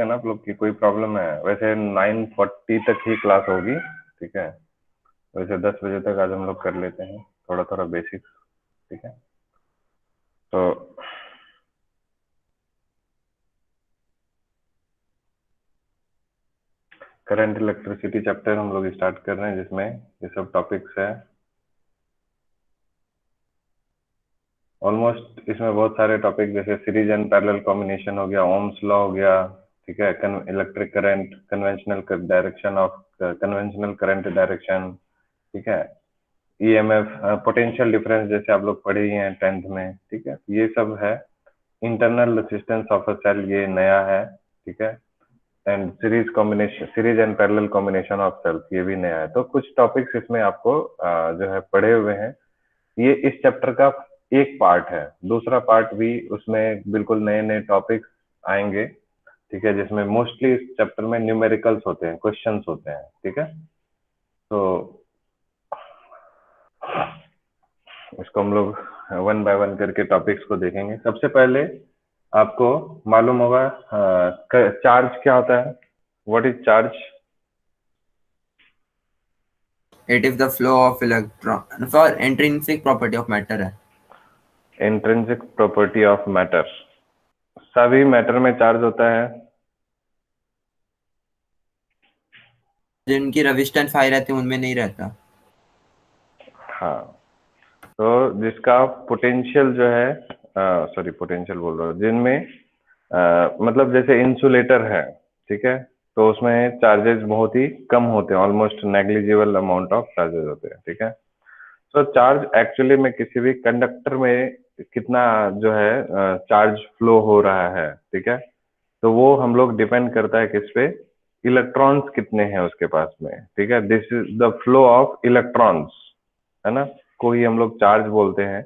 है ना आप लोग की कोई प्रॉब्लम है? वैसे 9:40 तक ही क्लास होगी, ठीक है। वैसे 10 बजे तक आज हम लोग कर लेते हैं थोड़ा थोड़ा बेसिक्स, ठीक है। तो करंट इलेक्ट्रिसिटी चैप्टर हम लोग स्टार्ट कर रहे हैं, जिसमें ये सब टॉपिक्स है। ऑलमोस्ट इसमें बहुत सारे टॉपिक जैसे सीरीज एंड पैरेलल कॉम्बिनेशन हो गया, ओम्स लॉ हो गया, ठीक है, electric current, conventional direction of conventional current direction, ठीक है, ईएमएफ, पोटेंशियल डिफरेंस जैसे आप लोग पढ़े ही हैं 10th में, ठीक है, ये सब है। Internal resistance of a cell ये नया है, ठीक है। And series and parallel combination of cells ये भी नया है। तो कुछ टॉपिक्स इसमें आपको जो है पढ़े हुए हैं। ये इस चैप्टर का एक पार्ट है। दूसरा पार्ट भी उसमें बिल्कुल नए नए टॉपिक्स आएंगे, ठीक है, जिसमें मोस्टली इस चैप्टर में न्यूमेरिकल्स होते हैं, क्वेश्चंस होते हैं, ठीक है। तो इसको हम लोग वन बाय वन करके टॉपिक्स को देखेंगे। सबसे पहले आपको मालूम होगा चार्ज क्या होता है। What is charge? It is the flow of electron for intrinsic property of matter है। Intrinsic property of matter. सभी मैटर में चार्ज होता है। जिनकी रेजिस्टेंस हाई रहती है उनमें नहीं रहता। हाँ, तो जिसका पोटेंशियल जो है, सॉरी पोटेंशियल बोल रहा हूँ, जिनमें मतलब जैसे इंसुलेटर है, ठीक है, तो उसमें चार्जेस बहुत ही कम होते हैं, almost negligible amount of charges होते हैं, ठीक है। तो चार्ज एक्चुअली में किसी भी कंडक्टर में कितना जो है चार्ज फ्लो हो रहा है, ठीक है, तो वो हम लोग डिपेंड करता है किस पे, इलेक्ट्रॉन्स कितने हैं उसके पास में, ठीक है। This is the flow of electrons, है ना, को ही हम लोग चार्ज बोलते हैं।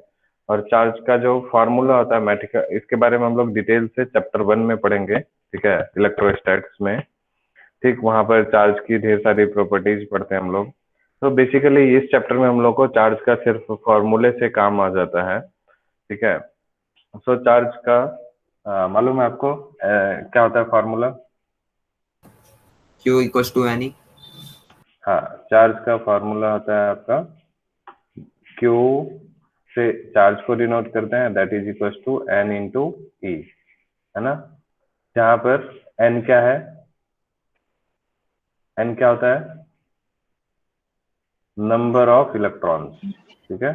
और चार्ज का जो फॉर्मूला होता है मैथिका, इसके बारे में हम लोग डिटेल से चैप्टर 1 में पढ़ेंगे, ठीक है, इलेक्ट्रोस्टैटिक्स में, ठीक, वहां पर चार्ज की ढेर सारी प्रॉपर्टीज पढ़ते हैं हम लोग। तो बेसिकली इस चैप्टर में हम लोग को चार्ज का सिर्फ फॉर्मूले से काम आ जाता है, ठीक है। सो चार्ज का मालूम है आपको क्या होता है formula? Q equals to any। हाँ, चार्ज का फॉर्मूला होता है आपका Q से चार्ज को डिनोट करते हैं, that is equal to N into E, है ना। जहां पर N क्या है? N क्या होता है? नंबर ऑफ इलेक्ट्रॉन्स, ठीक है,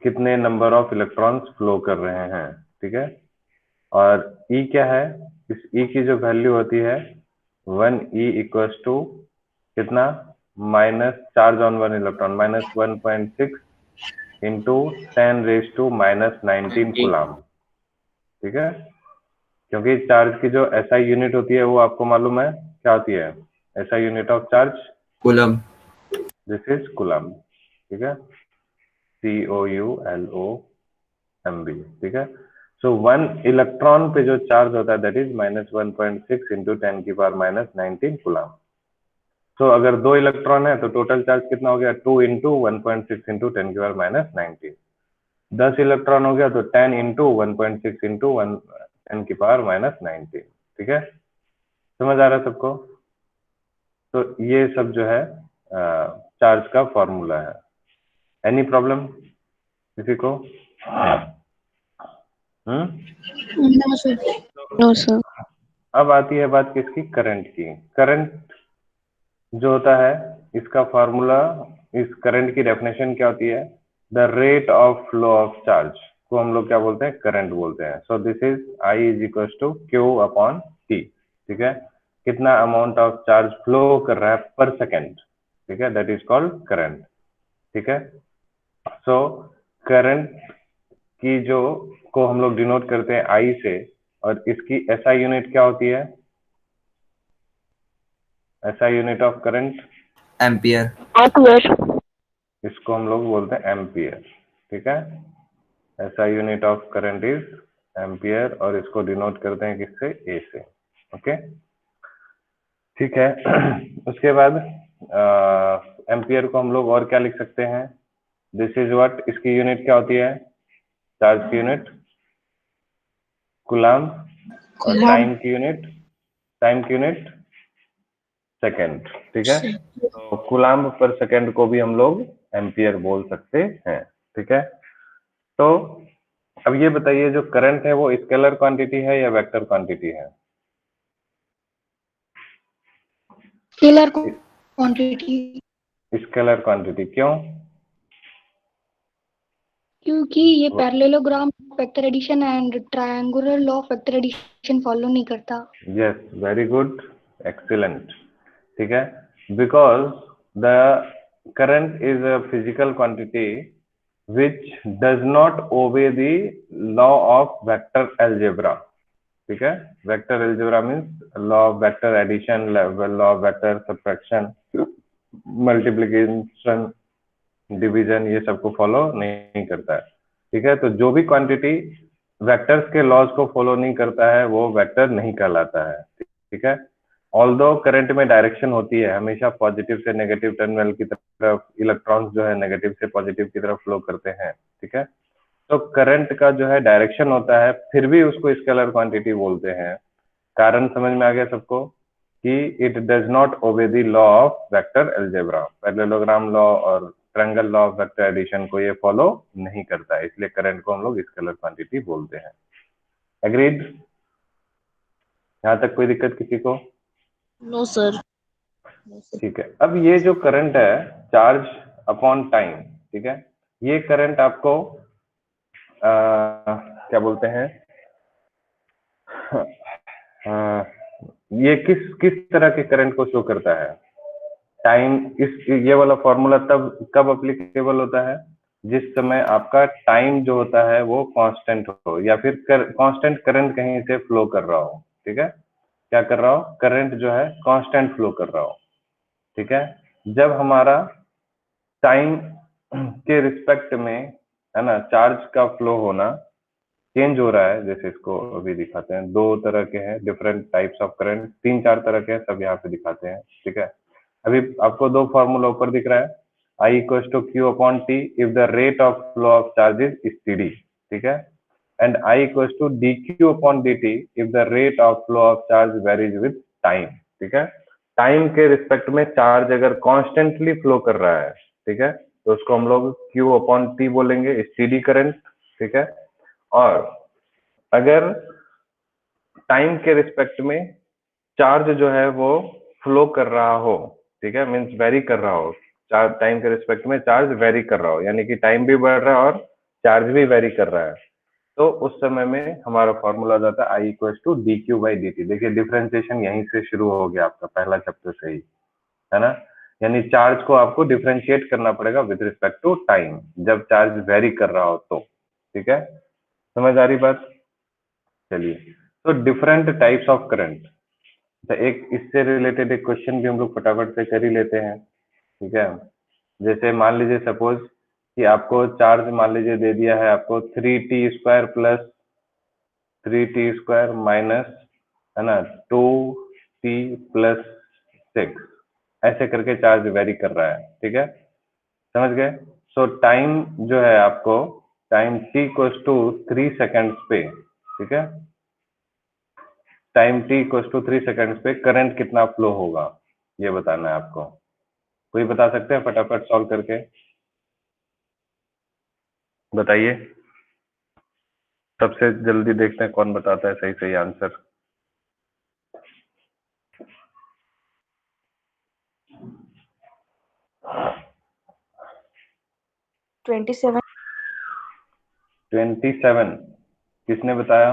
कितने नंबर ऑफ इलेक्ट्रॉन्स फ्लो कर रहे हैं, ठीक है। और E क्या है? इस E की जो वैल्यू होती है 1E इक्वल्स टू कितना, minus charge on one electron minus 1.6 into 10⁻⁻19 coulomb, ठीक है। क्योंकि चार्ज की जो एसआई यूनिट होती है वो आपको मालूम है क्या होती है? SI unit of charge, coulomb. This is coulomb, ठीक है, COULOMB, ठीक है। सो 1 इलेक्ट्रॉन पे जो चार्ज होता है दैट इज -1.6 इंटू 10⁻⁻19 कूलाम। तो अगर 2 इलेक्ट्रॉन है तो टोटल चार्ज कितना हो गया? 2 इंटू 1.6 इंटू 10⁻⁻19। 10 इलेक्ट्रॉन हो गया तो 10 इंटू 1.6 इंटू 10⁻⁻19, ठीक है। समझ आ रहा है सबको? तो ये सब जो है चार्ज का फॉर्मूला है। एनी प्रॉब्लम किसी को? No sir. No sir. अब आती है बात किसकी? करंट की। करंट जो होता है इसका फॉर्मूला, इस करंट की डेफिनेशन क्या होती है? The rate of flow of charge को हम लोग क्या बोलते हैं? करंट बोलते हैं। So this is I is equal to Q upon T, ठीक है। कितना अमाउंट ऑफ चार्ज फ्लो कर रहा है पर सेकेंड, ठीक है, दैट इज कॉल्ड करंट, ठीक है। सो करंट की जो को हम लोग डिनोट करते हैं आई से, और इसकी एसआई यूनिट क्या होती है? SI unit of current ampere. Ampere. इसको हम लोग बोलते हैं एम्पियर, ठीक है। SI unit of current is ampere, और इसको डिनोट करते हैं किससे? ए से, ओके, ठीक है। उसके बाद एम्पियर को हम लोग और क्या लिख सकते हैं? दिस इज व्हाट, इसकी यूनिट क्या होती है? चार्ज की यूनिट कूलाम, और टाइम की यूनिट सेकेंड, ठीक है। तो कूलाम्ब पर सेकेंड को भी हम लोग एम्पियर बोल सकते हैं, ठीक है। तो अब ये बताइए, जो करंट है वो स्केलर क्वांटिटी है या वेक्टर क्वांटिटी है? स्केलर क्वांटिटी, स्केलर क्वांटिटी, क्यों? क्योंकि ये parallelogram vector addition and triangular law of vector addition follow नहीं करता। यस, वेरी गुड, एक्सीलेंट, ठीक है। Because the current is a physical quantity which does not obey the law of vector algebra, ठीक है। Vector algebra means law of vector addition, law of vector subtraction, multiplication, division, ये सबको follow नहीं करता है, ठीक है। तो जो भी क्वांटिटी वेक्टर्स के लॉज को फॉलो नहीं करता है वो वेक्टर नहीं कहलाता है, ठीक है। ऑल्दो करंट में डायरेक्शन होती है, हमेशा पॉजिटिव से नेगेटिव टर्मिनल की तरफ इलेक्ट्रॉन्स जो है नेगेटिव से पॉजिटिव की तरफ फ्लो करते हैं, ठीक है। तो करंट का जो है डायरेक्शन होता है, फिर भी उसको स्केलर क्वांटिटी बोलते हैं। कारण समझ में आ गया सबको कि it does not obey the law of vector algebra, parallelogram law और triangle law of vector addition को ये फॉलो नहीं करता है, इसलिए करंट को हम लोग स्केलर क्वांटिटी बोलते हैं। एग्रीड? यहाँ तक कोई दिक्कत किसी को? No sir. ठीक है। अब ये जो करंट है, चार्ज अपॉन टाइम, ठीक है, ये करंट आपको क्या बोलते हैं, ये किस किस तरह के करंट को शो करता है? टाइम, इस ये वाला फॉर्मूला तब कब अप्लीकेबल होता है? जिस समय आपका टाइम जो होता है वो कांस्टेंट हो, या फिर कांस्टेंट करंट कहीं से फ्लो कर रहा हो, ठीक है। क्या कर रहा हो? करंट जो है कांस्टेंट फ्लो कर रहा हो, ठीक है। जब हमारा टाइम के रिस्पेक्ट में, है ना, चार्ज का फ्लो होना चेंज हो रहा है, जैसे इसको अभी दिखाते हैं, दो तरह के हैं डिफरेंट टाइप्स ऑफ करंट, तीन चार तरह के हैं, सब यहाँ पे दिखाते हैं, ठीक है। अभी आपको दो फॉर्मूला ऊपर दिख रहा है, I equal to Q upon T if the rate of flow of charge is steady, ठीक है, and I equal to D Q upon D T if the rate of flow of charge varies with time, ठीक है। Time के respect में charge अगर constantly flow कर रहा है, ठीक है, तो उसको हम लोग क्यू अपॉन टी बोलेंगे, स्टीडी करंट, ठीक है। और अगर टाइम के रिस्पेक्ट में चार्ज जो है वो फ्लो कर रहा हो, ठीक है, मीन्स वेरी कर रहा हो, चार्ज टाइम के रिस्पेक्ट में चार्ज वेरी कर रहा हो, यानी कि टाइम भी बढ़ रहा है और चार्ज भी वेरी कर रहा है, तो उस समय में हमारा फॉर्मूला हो जाता है I equal to D Q by D T. देखिए डिफ्रेंशिएशन यहीं से शुरू हो गया आपका पहला चैप्टर से ही, है ना। यानी चार्ज को आपको डिफ्रेंशिएट करना पड़ेगा विद रिस्पेक्ट टू टाइम, जब चार्ज वेरी कर रहा हो तो, ठीक है। समझ आ रही बात? चलिए, तो डिफरेंट टाइप्स ऑफ करंट, तो एक इससे रिलेटेड एक क्वेश्चन भी हम लोग फटाफट से कर ही लेते हैं, ठीक है। जैसे मान लीजिए सपोज कि आपको चार्ज मान लीजिए दे दिया है आपको 3t² प्लस 3t² माइनस, है ना, 2t प्लस 6, ऐसे करके चार्ज वेरी कर रहा है, ठीक है, समझ गए। सो टाइम जो है आपको, time t equals to 3 seconds पे, ठीक है, time t equals to 3 seconds पे करंट कितना फ्लो होगा ये बताना है आपको। कोई बता सकते हैं फटाफट सॉल्व करके? बताइए, सबसे जल्दी देखते हैं कौन बताता है सही सही आंसर। Twenty seven. 27, किसने बताया?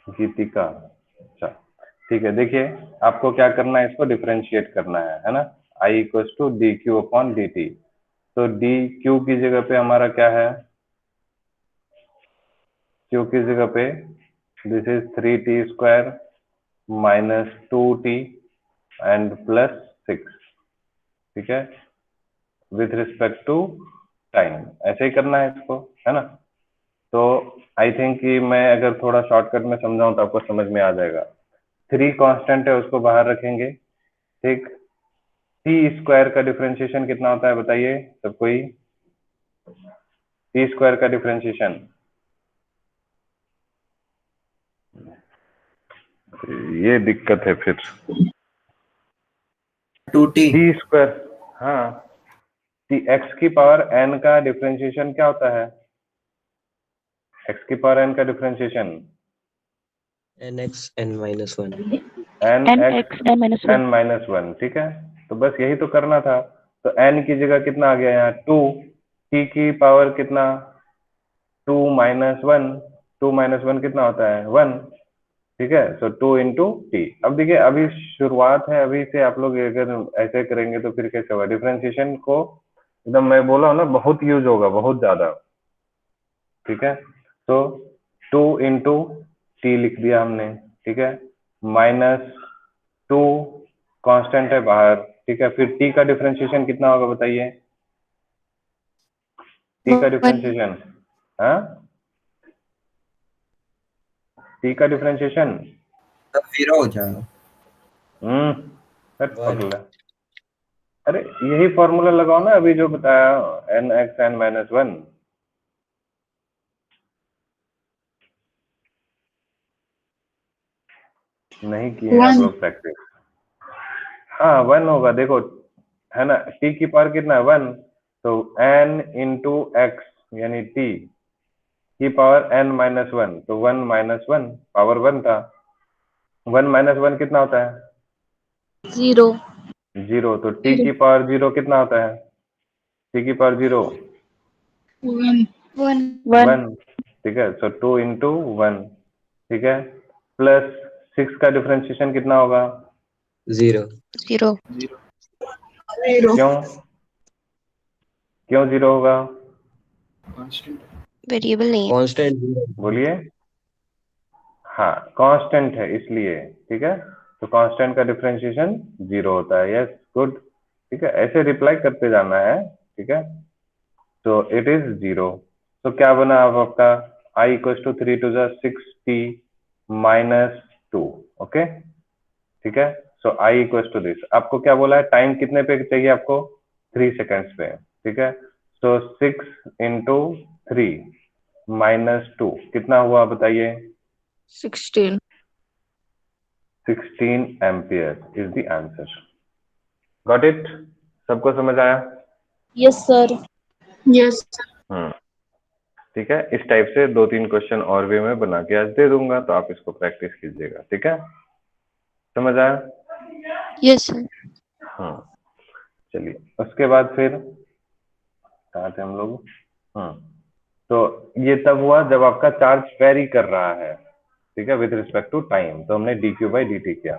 गीतिका, अच्छा, ठीक है। देखिए आपको क्या करना है, इसको डिफरेंशिएट करना है ना। I equal to D Q upon D T, तो डी क्यू की जगह पे हमारा क्या है, क्यू की जगह पे this is 3t² minus 2t and plus 6, ठीक है, विथ रिस्पेक्ट टू टाइम, ऐसे ही करना है इसको, है ना। तो आई थिंक कि मैं अगर थोड़ा शॉर्टकट में समझाऊं तो आपको समझ में आ जाएगा। 3 कांस्टेंट है, उसको बाहर रखेंगे, ठीक। t² का डिफरेंशिएशन कितना होता है बताइए सब कोई? t² का डिफरेंशिएशन ये दिक्कत है फिर। 2t। टी स्क्वायर, हाँ, एक्स की पावर एन का डिफरेंशिएशन क्या होता है? एक्स की पावर एन का differentiation nx n-1 N X n N minus one, ठीक है। तो बस यही तो करना था। तो एन की जगह कितना आ गया यहाँ? 2। टी की पावर कितना? 2 - 1। 2 - 1 कितना होता है? 1, ठीक है। सो 2 × टी। अब देखिए, अभी शुरुआत है, अभी से आप लोग अगर ऐसे करेंगे तो फिर कैसे होगा? डिफरेंशिएशन को एकदम, मैं बोला हूँ ना, बहुत यूज होगा, बहुत ज्यादा, ठीक है। तो 2 × टी लिख दिया हमने, ठीक है। -2 कांस्टेंट है बाहर, ठीक है। फिर टी का डिफरेंशिएशन कितना होगा बताइए? टी का 1 डिफरेंशिएशन, हाँ, टी का डिफरेंशिएशन, तो 0 हो जाएगा। हट पगला। अरे यही फॉर्मूला लगाओ ना, अभी जो बताया, nx n-1। नहीं किए हैं आप लोग प्रैक्टिस। हाँ 1 होगा, देखो, है ना। टी की पावर कितना है? 1। तो n × x यानी टी की पावर n-1, तो 1 - 1 पावर 1 था। 1 - 1 कितना होता है? 0 0। तो टी की पावर 0 कितना होता है? टी की पावर 0 1 1, ठीक है। सो 2 × 1, ठीक है। प्लस 6 का डिफरेंशिएशन कितना होगा? 0 0 क्यों? क्यों 0 होगा? वेरिएबल नहीं है। कांस्टेंट बोलिए। हाँ, कांस्टेंट है इसलिए, ठीक है। तो कांस्टेंट का डिफरेंशिएशन 0 होता है। यस, गुड, ठीक है। ऐसे रिप्लाई करते जाना है, ठीक है। तो इट इज 0। तो क्या बना अब आपका? I = 3 × 6t - 2, ओके, ठीक है। सो I = दिस। आपको क्या बोला है? टाइम कितने पे चाहिए आपको? 3 सेकेंड्स पे, ठीक है। सो 6 × 3 - 2 कितना हुआ बताइए? 16 16 ampere is the answer. Got it? सबको समझ आया? Yes sir. यस हम्म, ठीक है। इस टाइप से 2-3 क्वेश्चन और भी मैं बना के आज दे दूंगा, तो आप इसको प्रैक्टिस कीजिएगा, ठीक है। समझ आया? Yes sir. हाँ, चलिए उसके बाद फिर कहाँ थे हम लोग? तो ये तब हुआ जब आपका चार्ज वेरी कर रहा है, ठीक है, विद रिस्पेक्ट टू टाइम। तो हमने dq/dt किया,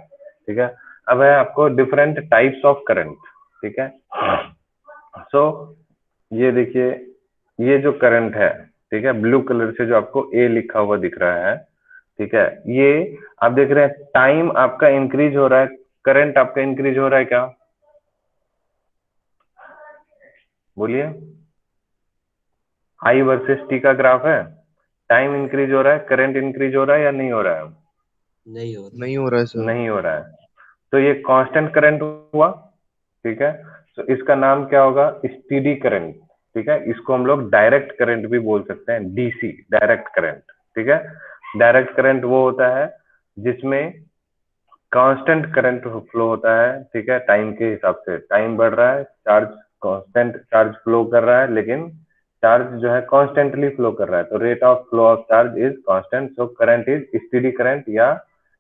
ठीक है। अब है आपको डिफरेंट टाइप्स ऑफ करंट, ठीक है। सो ये देखिए, ये जो करंट है, ठीक है, ब्लू कलर से जो आपको ए लिखा हुआ दिख रहा है, ठीक है, ये आप देख रहे हैं टाइम आपका इंक्रीज हो रहा है, करंट आपका इंक्रीज हो रहा है क्या? बोलिए। आई वर्सेस टी का ग्राफ है, टाइम इंक्रीज हो रहा है, करंट इंक्रीज हो रहा है या नहीं हो रहा है? नहीं हो रहा है सर। नहीं हो रहा है। तो ये कांस्टेंट करंट हुआ, ठीक है। तो इसका नाम क्या होगा? स्टीडी करंट, ठीक है। इसको हम लोग डायरेक्ट करंट भी बोल सकते हैं, डीसी, डायरेक्ट करंट, ठीक है। डायरेक्ट करंट वो होता है जिसमें कांस्टेंट करंट फ्लो होता है, ठीक है। टाइम के हिसाब से टाइम बढ़ रहा है, चार्ज कांस्टेंट चार्ज फ्लो कर रहा है, लेकिन चार्ज जो है कांस्टेंटली फ्लो कर रहा है, तो rate of flow of charge is constant. So current is steady current या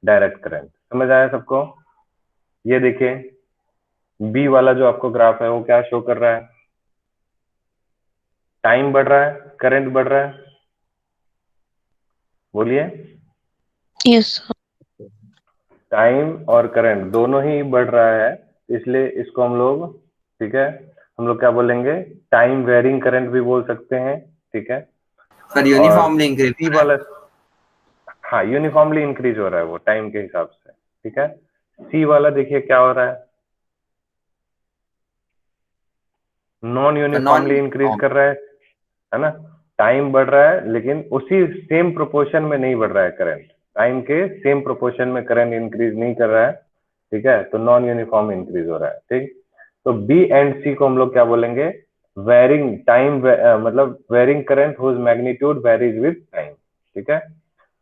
डायरेक्ट करंट। समझ आया सबको? ये देखिए, बी वाला जो आपको ग्राफ है वो क्या शो कर रहा है? टाइम बढ़ रहा है, करंट बढ़ रहा है? बोलिए। यस टाइम और करंट दोनों ही बढ़ रहा है, इसलिए इसको हम लोग, ठीक है, हम लोग क्या बोलेंगे? टाइम वेरिंग करंट भी बोल सकते हैं, ठीक है। सर और यूनिफॉर्मली इंक्रीज सी वाला, हाँ, यूनिफॉर्मली इंक्रीज हो रहा है वो टाइम के हिसाब से, ठीक है। सी वाला देखिए क्या हो रहा है? Non non uniformly increase uniform. कर रहा है ना। टाइम बढ़ रहा है लेकिन उसी सेम प्रोपोर्शन में नहीं बढ़ रहा है करंट, टाइम के सेम प्रोपोर्शन में करंट इंक्रीज नहीं कर रहा है, ठीक है। तो नॉन यूनिफॉर्म इंक्रीज हो रहा है, ठीक। तो बी एंड सी को हम लोग क्या बोलेंगे? वेरिंग टाइम, मतलब varying current whose magnitude varies with time, ठीक है।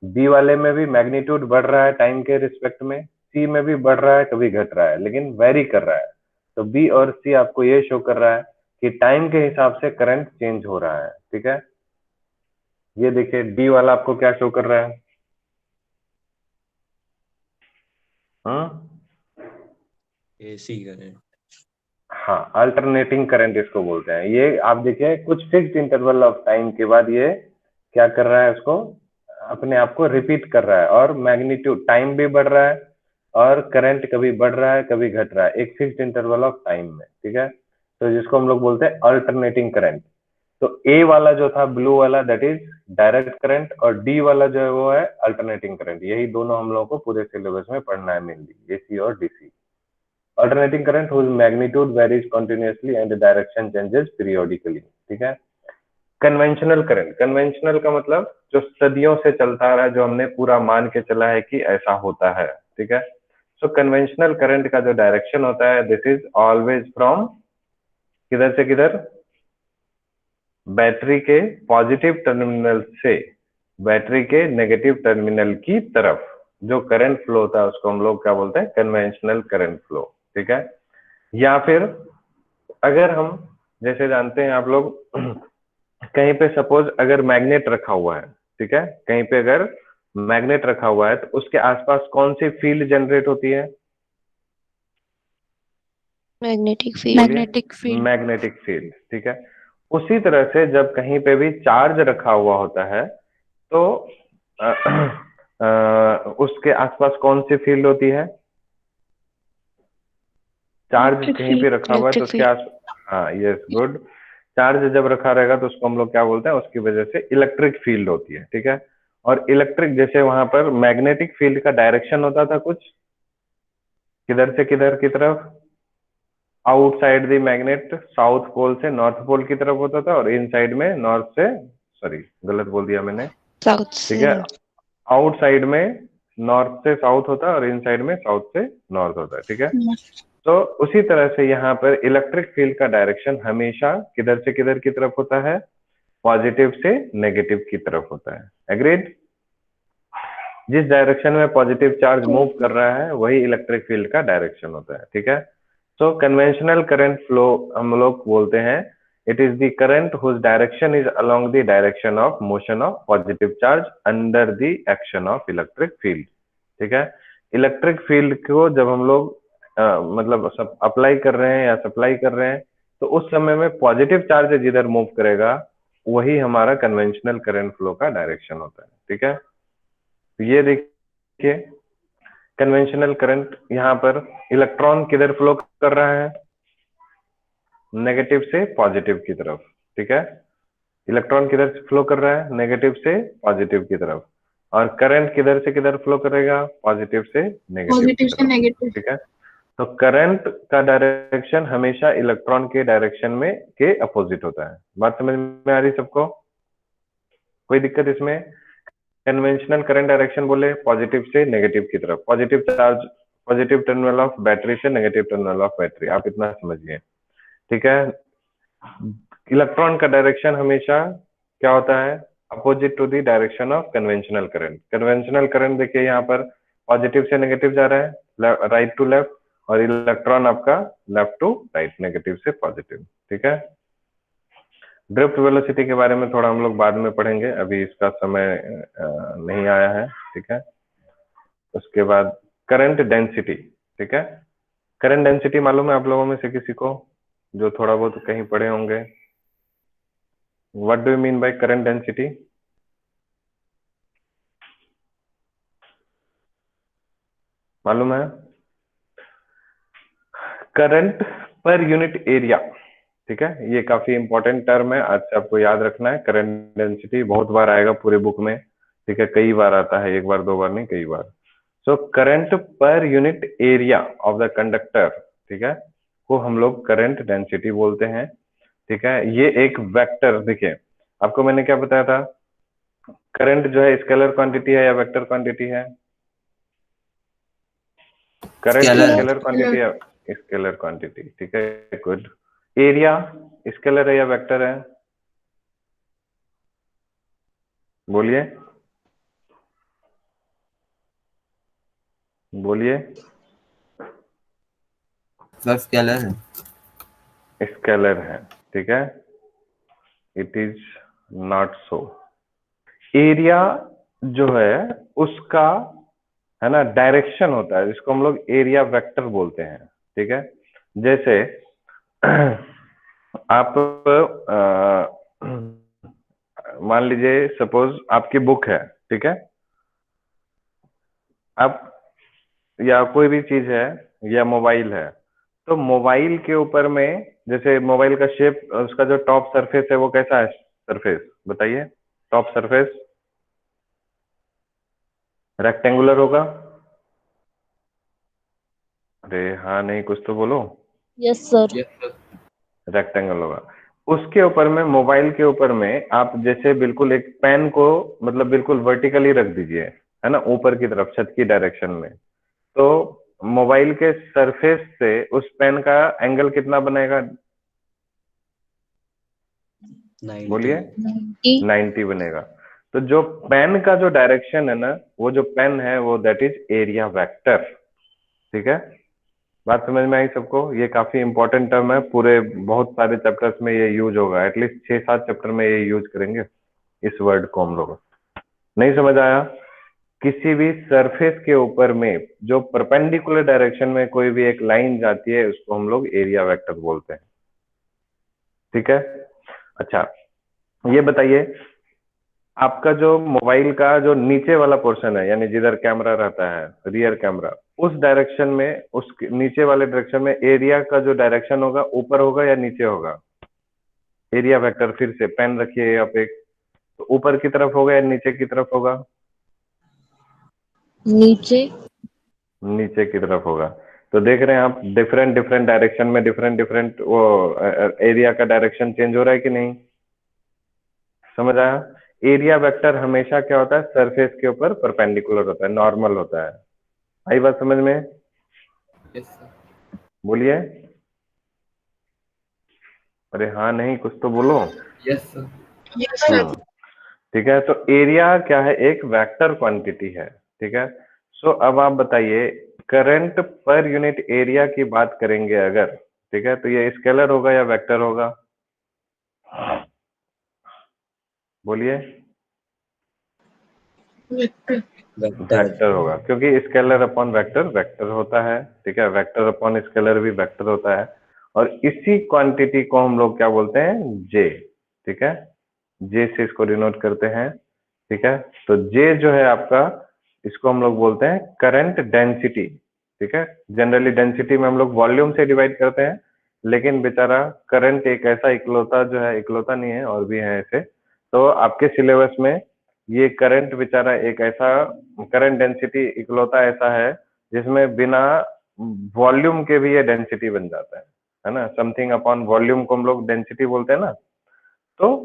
बी वाले में भी मैग्नीट्यूड बढ़ रहा है टाइम के रिस्पेक्ट में, सी में भी बढ़ रहा है, कभी घट रहा है, लेकिन वेरी कर रहा है। तो बी और सी आपको ये शो कर रहा है कि टाइम के हिसाब से करंट चेंज हो रहा है। ठीक है, ये देखिए डी वाला आपको क्या शो कर रहा है? AC current. हाँ, अल्टरनेटिंग करंट इसको बोलते हैं। ये आप देखिए कुछ फिक्स्ड इंटरवल ऑफ टाइम के बाद ये क्या कर रहा है, उसको अपने आप को रिपीट कर रहा है, और मैग्नीट्यूड टाइम भी बढ़ रहा है और करंट कभी बढ़ रहा है कभी घट रहा है एक फिक्स्ड इंटरवल ऑफ टाइम में। ठीक है, तो जिसको हम लोग बोलते हैं अल्टरनेटिंग करंट। तो ए वाला जो था ब्लू वाला दैट इज डायरेक्ट करंट, और डी वाला जो है वो है अल्टरनेटिंग करंट। यही दोनों हम लोगों को पूरे सिलेबस में पढ़ना है मेनली, एसी और DC. Alternating current whose magnitude varies continuously and the direction changes periodically। ठीक है, कन्वेंशनल करंट, कन्वेंशनल का मतलब जो सदियों से चलता आ रहा है, जो हमने पूरा मान के चला है कि ऐसा होता है। ठीक है, सो कन्वेंशनल करंट का जो डायरेक्शन होता है दिस इज ऑलवेज फ्रॉम किधर से किधर, बैटरी के पॉजिटिव टर्मिनल से बैटरी के नेगेटिव टर्मिनल की तरफ जो करंट फ्लो होता है उसको हम लोग क्या बोलते हैं, कन्वेंशनल करंट फ्लो। ठीक है, या फिर अगर हम जैसे जानते हैं आप लोग कहीं पे सपोज अगर मैग्नेट रखा हुआ है, ठीक है, कहीं पे अगर मैग्नेट रखा हुआ है तो उसके आसपास कौन सी फील्ड जनरेट होती है? Magnetic field. Magnetic field. ठीक है, उसी तरह से जब कहीं पे भी चार्ज रखा हुआ होता है तो उसके आसपास कौन सी फील्ड होती है? चार्ज कहीं पे रखा हुआ है तो उसके आस, हाँ यस गुड, चार्ज जब रखा रहेगा तो उसको हम लोग क्या बोलते हैं, उसकी वजह से इलेक्ट्रिक फील्ड होती है। ठीक है, और इलेक्ट्रिक जैसे वहां पर मैग्नेटिक फील्ड का डायरेक्शन होता था कुछ किधर से किधर की तरफ, outside the magnet south pole से नॉर्थ पोल की तरफ होता था, और इनसाइड में नॉर्थ से, सॉरी गलत बोल दिया मैंने, साउथ ठीक से है, आउटसाइड में नॉर्थ से साउथ होता है और इनसाइड में साउथ से नॉर्थ होता है। ठीक है, तो उसी तरह से यहाँ पर इलेक्ट्रिक फील्ड का डायरेक्शन हमेशा किधर से किधर की तरफ होता है, पॉजिटिव से नेगेटिव की तरफ होता है। एग्रीड, जिस डायरेक्शन में पॉजिटिव चार्ज मूव कर रहा है वही इलेक्ट्रिक फील्ड का डायरेक्शन होता है। ठीक है, सो कन्वेंशनल करंट फ्लो हम लोग बोलते हैं it is the current whose direction is along the direction of motion of positive charge under the action of electric field. ठीक है, इलेक्ट्रिक फील्ड को जब हम लोग मतलब सब अप्लाई कर रहे हैं या सप्लाई कर रहे हैं तो उस समय में पॉजिटिव चार्ज जिधर मूव करेगा वही हमारा कन्वेंशनल करंट फ्लो का डायरेक्शन होता है। ठीक है, तो ये देखिए कन्वेंशनल करंट यहाँ पर इलेक्ट्रॉन किधर फ्लो कर रहा है, नेगेटिव से पॉजिटिव की तरफ। ठीक है, इलेक्ट्रॉन किधर से फ्लो कर रहा है, नेगेटिव से पॉजिटिव की तरफ, और करंट किधर से किधर फ्लो करेगा, पॉजिटिव से नेगेटिव की तरफ। ठीक है, तो करंट का डायरेक्शन हमेशा इलेक्ट्रॉन के डायरेक्शन में के अपोजिट होता है। बात समझ में आ रही सबको, कोई दिक्कत इसमें? कन्वेंशनल करंट डायरेक्शन बोले पॉजिटिव से नेगेटिव की तरफ, positive charge positive terminal of battery से नेगेटिव टर्मिनल ऑफ बैटरी, आप इतना समझिए। ठीक है, इलेक्ट्रॉन का डायरेक्शन हमेशा क्या होता है, opposite to the direction of conventional current. Conventional current देखिए यहाँ पर पॉजिटिव से नेगेटिव जा रहा है, राइट टू लेफ्ट, और इलेक्ट्रॉन आपका लेफ्ट टू राइट, नेगेटिव से पॉजिटिव। ठीक है, ड्रिफ्ट वेलोसिटी के बारे में थोड़ा हम लोग बाद में पढ़ेंगे, अभी इसका समय नहीं आया है। ठीक है, उसके बाद करंट डेंसिटी। ठीक है, करंट डेंसिटी मालूम है आप लोगों में से किसी को, जो थोड़ा बहुत कहीं पढ़े होंगे? What do you mean by current density? मालूम है? Current per unit area. ठीक है, ये काफी इंपॉर्टेंट टर्म है, आज से आपको याद रखना है। करंट डेंसिटी बहुत बार आएगा पूरे बुक में। ठीक है, कई बार आता है, एक बार दो बार नहीं, कई बार। So current per unit area of the conductor, ठीक है, को हम लोग करंट डेंसिटी बोलते हैं। ठीक है, ये एक वेक्टर, देखिए आपको मैंने क्या बताया था, करंट जो है स्केलर क्वांटिटी है या वेक्टर क्वांटिटी है? करंट स्केलर क्वांटिटी है, स्केलर क्वांटिटी। ठीक है, गुड। एरिया स्केलर है या वेक्टर है? बोलिए। बोलिए। सर स्केलर है। स्केलर है, ठीक है। It is not so. Area जो है उसका, है ना, डायरेक्शन होता है जिसको हम लोग एरिया वेक्टर बोलते हैं, ठीक है। जैसे आप मान लीजिए सपोज आपकी बुक है, ठीक है। आप या कोई भी चीज है या मोबाइल है, तो मोबाइल के ऊपर में जैसे मोबाइल का शेप, उसका जो टॉप सरफेस है वो कैसा है सरफेस, बताइए। टॉप सरफेस रेक्टेंगुलर होगा। अरे हाँ नहीं, कुछ तो बोलो। Yes sir. Yes sir. Rectangle होगा। उसके ऊपर में, मोबाइल के ऊपर में आप जैसे बिल्कुल एक पेन को मतलब बिल्कुल वर्टिकली रख दीजिए, है ना, ऊपर की तरफ छत की डायरेक्शन में, तो मोबाइल के सरफेस से उस पेन का एंगल कितना बनेगा, 90। बोलिए। 90 बनेगा। तो जो पेन का जो डायरेक्शन है ना, वो जो पेन है वो दैट इज एरिया वेक्टर, ठीक है। बात समझ में आई सबको? ये काफी इंपॉर्टेंट टर्म है, पूरे बहुत सारे चैप्टर्स में ये यूज होगा, एटलीस्ट 6-7 चैप्टर में ये यूज करेंगे इस वर्ड को हम लोग। नहीं समझ आया? किसी भी सरफेस के ऊपर में जो परपेंडिकुलर डायरेक्शन में कोई भी एक लाइन जाती है उसको हम लोग एरिया वेक्टर बोलते हैं, ठीक है। अच्छा, ये बताइए, आपका जो मोबाइल का जो नीचे वाला पोर्शन है, यानी जिधर कैमरा रहता है, रियर कैमरा, उस डायरेक्शन में, उस नीचे वाले डायरेक्शन में एरिया का जो डायरेक्शन होगा ऊपर होगा या नीचे होगा? एरिया वेक्टर, फिर से पेन रखिए आप एक, तो ऊपर की तरफ होगा या नीचे की तरफ होगा? नीचे। नीचे की तरफ होगा। तो देख रहे हैं आप, डिफरेंट डिफरेंट डायरेक्शन में डिफरेंट डिफरेंट वो एरिया का डायरेक्शन चेंज हो रहा है कि नहीं? समझ आया? एरिया वेक्टर हमेशा क्या होता है, सरफेस के ऊपर परपेंडिकुलर होता है, नॉर्मल होता है। आई बात समझ में? Yes sir. बोलिए। अरे हाँ नहीं, कुछ तो बोलो। Yes sir. हम्म, ठीक है। तो एरिया क्या है, एक वेक्टर क्वांटिटी है, ठीक है। सो अब आप बताइए, करंट पर यूनिट एरिया की बात करेंगे अगर, ठीक है, तो ये स्केलर होगा या वेक्टर होगा? बोलिए। वेक्टर। वेक्टर होगा, क्योंकि स्केलर अपॉन वेक्टर वेक्टर होता है, ठीक है। वेक्टर अपॉन स्केलर भी वेक्टर होता है। और इसी क्वांटिटी को हम लोग क्या बोलते हैं, जे, ठीक है। जे से इसको डिनोट करते हैं, ठीक है। तो जे जो है आपका, इसको हम लोग बोलते हैं करंट डेंसिटी, ठीक है। जनरली डेंसिटी में हम लोग वॉल्यूम से डिवाइड करते हैं, लेकिन बेचारा करंट एक ऐसा इकलौता जो है, इकलौता नहीं है और भी है ऐसे, तो आपके सिलेबस में ये करंट बेचारा एक ऐसा, करंट डेंसिटी इकलौता ऐसा है जिसमें बिना वॉल्यूम के भी ये डेंसिटी बन जाता है ना। समथिंग अपॉन वॉल्यूम को हम लोग डेंसिटी बोलते हैं ना। तो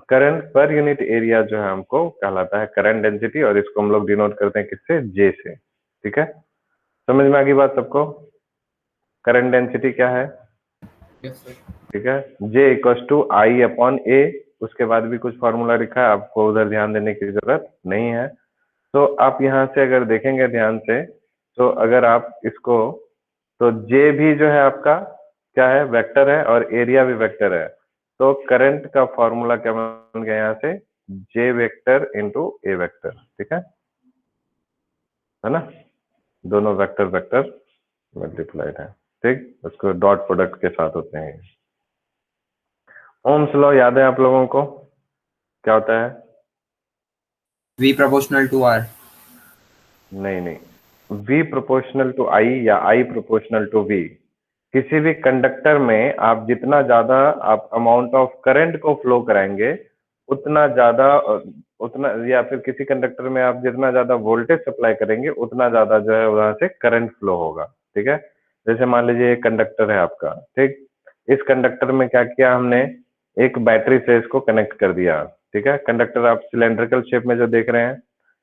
करंट पर यूनिट एरिया जो है हमको कहलाता है करंट डेंसिटी, और इसको हम लोग डिनोट करते हैं किससे, जे से, ठीक है। समझ में आ गई बात सबको? करंट डेंसिटी क्या है? Yes sir. ठीक है, J equal to I upon ए। उसके बाद भी कुछ फॉर्मूला लिखा है, आपको उधर ध्यान देने की जरूरत नहीं है। तो आप यहाँ से अगर देखेंगे ध्यान से, तो अगर आप इसको, तो जे भी जो है आपका क्या है, वेक्टर है, और एरिया भी वेक्टर है। तो करंट का फॉर्मूला क्या बन गया यहाँ से, जे वेक्टर इंटू ए वेक्टर, ठीक है ना। दोनों वेक्टर वेक्टर मल्टीप्लाइड है, ठीक। उसको डॉट प्रोडक्ट के साथ होते हैं। ओम्स लॉ याद है आप लोगों को? क्या होता है? V proportional to R। नहीं नहीं, V प्रोपोर्शनल टू I या I प्रोपोर्शनल टू V। किसी भी कंडक्टर में आप जितना ज्यादा आप अमाउंट ऑफ करंट को फ्लो कराएंगे, उतना ज्यादा, उतना, या फिर किसी कंडक्टर में आप जितना ज्यादा वोल्टेज सप्लाई करेंगे, उतना ज्यादा जो है वहां से करंट फ्लो होगा, ठीक है। जैसे मान लीजिए एक कंडक्टर है आपका, ठीक। इस कंडक्टर में क्या किया हमने, एक बैटरी से इसको कनेक्ट कर दिया, ठीक है। कंडक्टर आप सिलेंड्रिकल शेप में जो देख रहे हैं,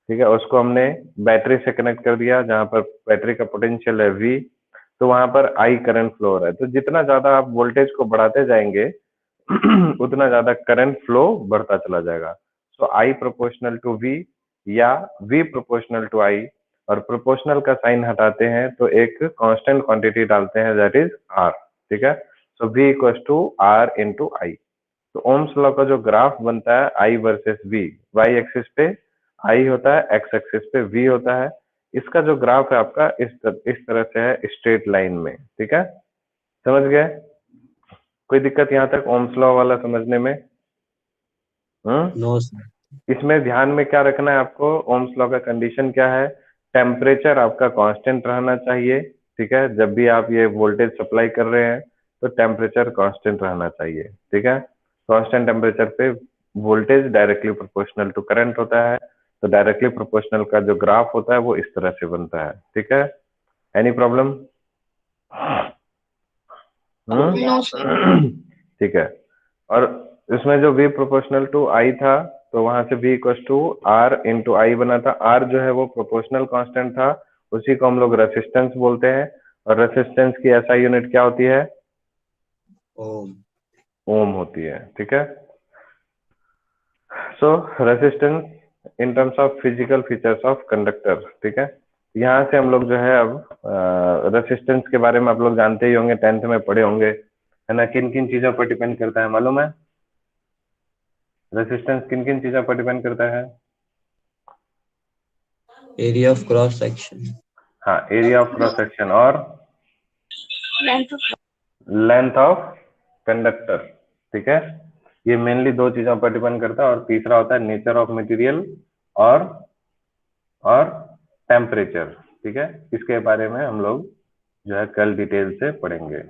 ठीक है, उसको हमने बैटरी से कनेक्ट कर दिया, जहां पर बैटरी का पोटेंशियल है V, तो वहां पर I करंट फ्लो हो रहा है। तो जितना ज्यादा आप वोल्टेज को बढ़ाते जाएंगे उतना ज्यादा करंट फ्लो बढ़ता चला जाएगा। सो I प्रोपोर्शनल टू V या V प्रोपोर्शनल टू I। और प्रोपोर्शनल का साइन हटाते हैं तो एक कांस्टेंट क्वांटिटी डालते हैं, दैट इज आर। ठीक है, so v equal to R into I. तो ओम्स लॉ का जो ग्राफ बनता है I versus V, Y axis पे आई होता है, एक्स एक्सिस पे वी होता है। इसका जो ग्राफ है आपका इस तरह से है, स्ट्रेट लाइन में। ठीक है, समझ गए? कोई दिक्कत यहाँ तक ओम्स लॉ वाला समझने में? No sir. इसमें ध्यान में क्या रखना है आपको, ओम्स लॉ का कंडीशन क्या है, टेम्परेचर आपका कांस्टेंट रहना चाहिए। ठीक है, जब भी आप ये वोल्टेज सप्लाई कर रहे हैं तो टेम्परेचर कांस्टेंट रहना चाहिए। ठीक है, कांस्टेंट टेम्परेचर पे voltage directly proportional to current होता है, तो डायरेक्टली प्रोपोर्शनल का जो ग्राफ होता है वो इस तरह से बनता है। ठीक है, एनी प्रॉब्लम? No sir. ठीक है, और इसमें जो v प्रोपोर्शनल टू i था, तो वहां से v equal to r into I बना था। r जो है वो प्रोपोर्शनल कांस्टेंट था, उसी को हम लोग रेसिस्टेंस बोलते हैं। और रेसिस्टेंस की एसआई यूनिट क्या होती है? ओम। ओम होती है। ठीक है, so resistance in terms of physical features of conductor. ठीक है, यहाँ से हम लोग जो है अब रेसिस्टेंस के बारे में आप लोग जानते ही होंगे, 10th में पढ़े होंगे, है ना? किन किन चीजों पर डिपेंड करता है मालूम है? रेसिस्टेंस किन किन चीजों पर डिपेंड करता है? Area of cross section. हाँ, एरिया ऑफ क्रॉस सेक्शन और लेंथ लेंथ ऑफ कंडक्टर। ठीक है, ये मेनली दो चीजों पर डिपेंड करता है। और तीसरा होता है नेचर ऑफ मटेरियल और और टेम्परेचर। ठीक है, इसके बारे में हम लोग जो है कल डिटेल से पढ़ेंगे।